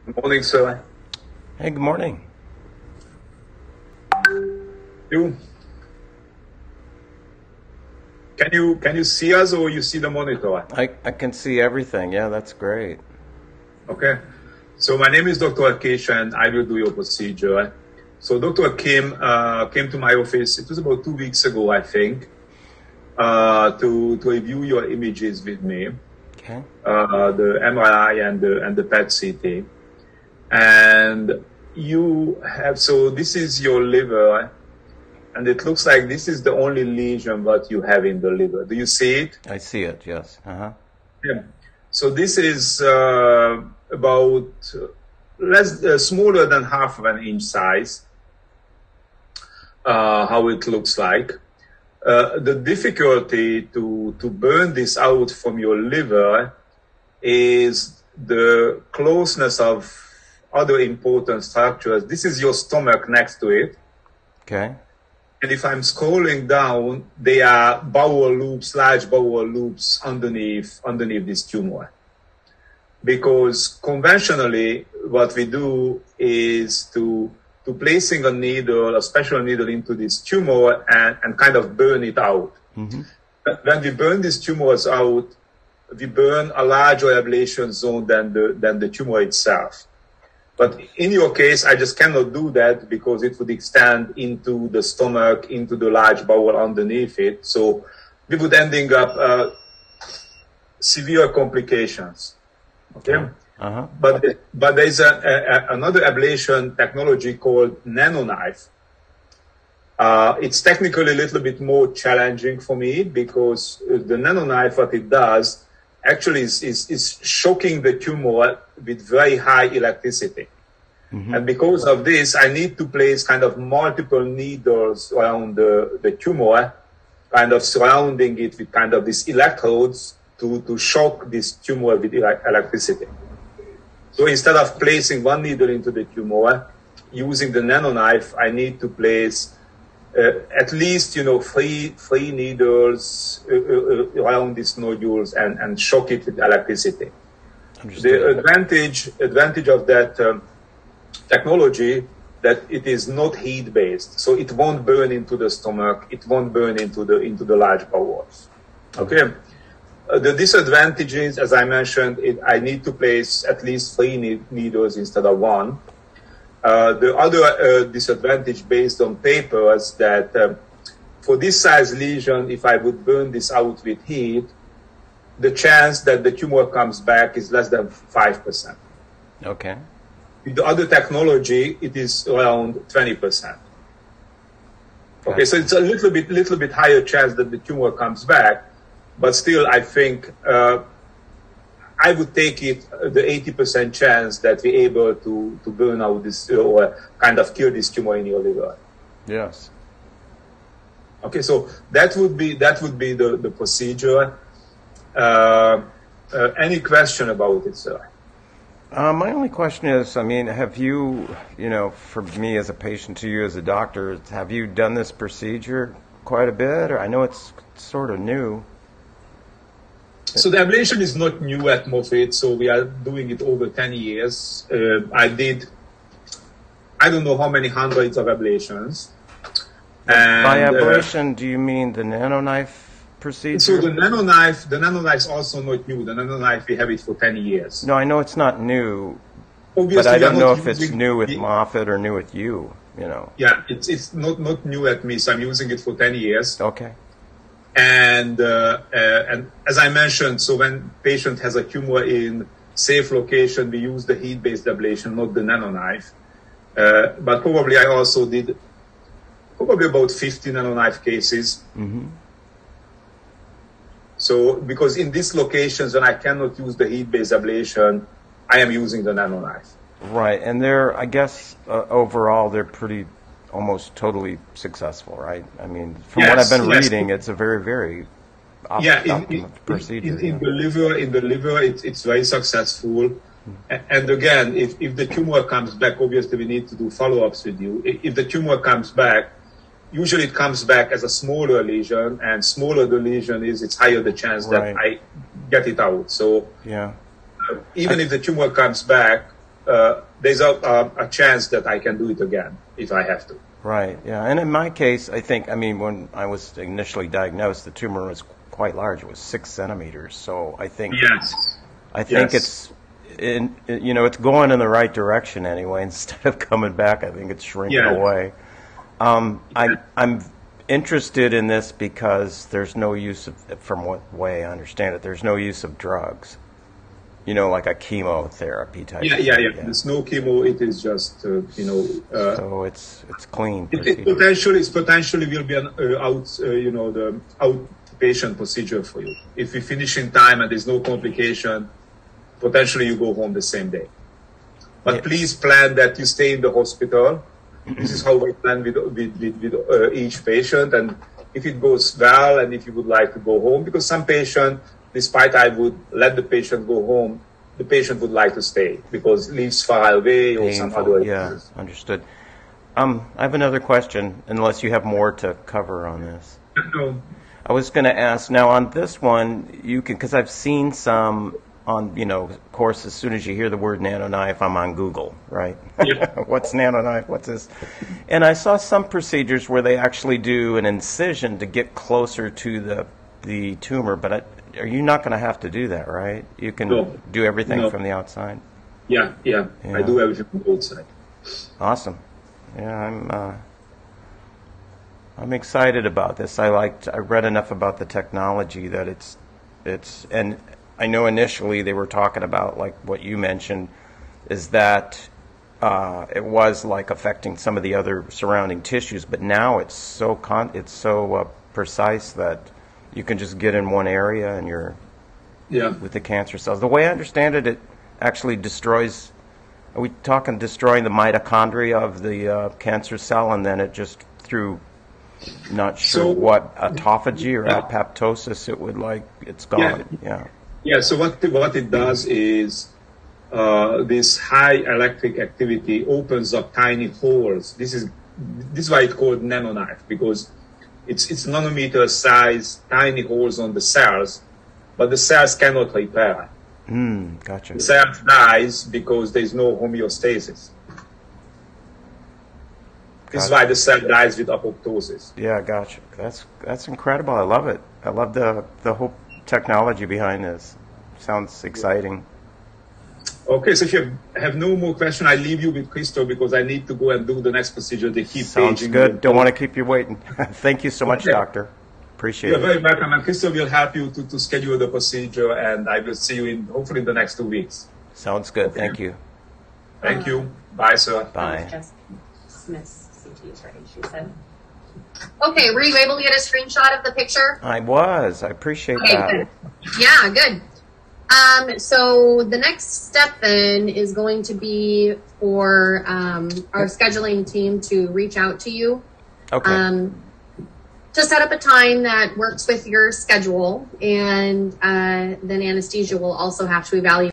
Good morning, sir. Hey, good morning. You can you see us or you see the monitor? I can see everything. Yeah, that's great. Okay. So my name is Dr. Akish and I will do your procedure. So Dr. Kim came to my office. It was about 2 weeks ago, I think, to review your images with me, Okay. the MRI and the PET CT. And so this is your liver, and it looks like this is the only lesion that you have in the liver. Do you see it? I see it. Yes. Uh-huh. Yeah. So this is about smaller than half of an inch size, how it looks like. The difficulty to burn this out from your liver is the closeness of other important structures. This is your stomach next to it. Okay. And if I'm scrolling down, there are bowel loops, large bowel loops underneath this tumor. Because conventionally, what we do is to placing a needle, a special needle into this tumor and kind of burn it out. Mm-hmm. When we burn these tumors out, we burn a larger ablation zone than the tumor itself. But in your case, I just cannot do that because it would extend into the stomach, into the large bowel underneath it. So we would ending up severe complications. Okay. Uh-huh. But there is another ablation technology called Nanoknife. It's technically a little bit more challenging for me because the Nanoknife, what it does, actually is shocking the tumor with very high electricity. Mm-hmm. And because of this, I need to place kind of multiple needles around the tumor, kind of surrounding it with kind of these electrodes to shock this tumor with electricity. So instead of placing one needle into the tumor, using the Nanoknife, I need to place at least, three needles around these nodules and shock it with electricity. The advantage of that technology that it is not heat based, so it won't burn into the stomach, it won't burn into the large bowels. Okay. The disadvantages, as I mentioned, I need to place at least three needles instead of one. The other disadvantage based on papers that for this size lesion, if I would burn this out with heat, the chance that the tumor comes back is less than 5%. Okay. With the other technology, it is around 20%. Okay, so it's a little bit higher chance that the tumor comes back, but still, I think I would take it the 80% chance that we're able to burn out this or kind of kill this tumor in your liver. Yes. Okay, so that would be the procedure. Any question about it, sir? My only question is, I mean, have you, for me as a patient to you as a doctor, have you done this procedure quite a bit? Or I know it's sort of new. So the ablation is not new at Moffitt, so we are doing it over 10 years. I don't know how many hundreds of ablations. And, by ablation, do you mean the Nanoknife procedure? So the Nanoknife is also not new. The Nanoknife, we have it for 10 years. No, I know it's not new, obviously, but I don't know if it's new with Moffitt or new with you, Yeah, it's not new at me, so I'm using it for 10 years. Okay. And as I mentioned, so when patient has a tumor in safe location, we use the heat-based ablation, not the Nanoknife. But probably I also did about 50 Nanoknife cases. Mm-hmm. So because in these locations, when I cannot use the heat-based ablation, I am using the Nanoknife. Right, and they're, I guess, overall, they're pretty almost totally successful, right? I mean, from what I've been reading, it's a very, very optimal procedure. In the liver, it's very successful. And again, if the tumor comes back, obviously we need to do follow-ups with you. If the tumor comes back, usually it comes back as a smaller lesion, and smaller the lesion is, it's higher the chance that I get it out. So yeah, even if the tumor comes back, there's a chance that I can do it again if I have to. Right, yeah. And in my case, I think, I mean, when I was initially diagnosed, the tumor was quite large. It was 6 centimeters. So I think, Yes. I think Yes. it's going in the right direction anyway. Instead of coming back, I think it's shrinking Yeah. away. I'm interested in this because there's no use of, from what way I understand it, there's no use of drugs. You know, like a chemotherapy type. Yeah. There's no chemo. It is just, So it's clean. it potentially will be an the outpatient procedure for you. If we finish in time and there's no complication, potentially you go home the same day. But please plan that you stay in the hospital. This is how we plan with each patient. And if it goes well, and if you would like to go home, because some patient, despite I would let the patient go home, the patient would like to stay because it lives far away or some other. Yeah, understood. I have another question, unless you have more to cover on this. No. I was going to ask, now on this one, you can, because I've seen some on, of course, as soon as you hear the word Nanoknife, I'm on Google, right? Yeah. What's Nanoknife? What's this? And I saw some procedures where they actually do an incision to get closer to the tumor, but are you not going to have to do that, right? You can do everything from the outside? Yeah. I do everything from the outside. Awesome. Yeah, I'm excited about this. I read enough about the technology that it's and I know initially they were talking about, like what you mentioned, is that it was like affecting some of the other surrounding tissues, but now it's so precise that you can just get in one area and you're with the cancer cells. The way I understand it, it actually destroys. Are we talking destroying the mitochondria of the cancer cell, and then it just through not sure what autophagy or apoptosis it's gone. Yeah. So what it does is this high electric activity opens up tiny holes. This is why it's called Nanoknife, because it's nanometer size tiny holes on the cells, but the cells cannot repair. Gotcha. The cell dies because there's no homeostasis. This is why the cell dies with apoptosis. Yeah, gotcha. That's incredible. I love it. I love the whole technology behind this. Sounds exciting. Okay, so if you have no more questions, I leave you with Christo because I need to go and do the next procedure. They keep Sounds good. Don't want to keep you waiting. Thank you so much, Doctor. Appreciate it. You're very welcome. And Christo will help you to schedule the procedure, and I will see you hopefully in the next 2 weeks. Sounds good. Okay. Thank you. Thank you. Bye, sir. Bye. Jessica Smith's CT is ready, she said. Okay, were you able to get a screenshot of the picture? I was. I appreciate that. Good. Yeah, good. So the next step then is going to be for our scheduling team to reach out to you. Okay. To set up a time that works with your schedule, and then anesthesia will also have to evaluate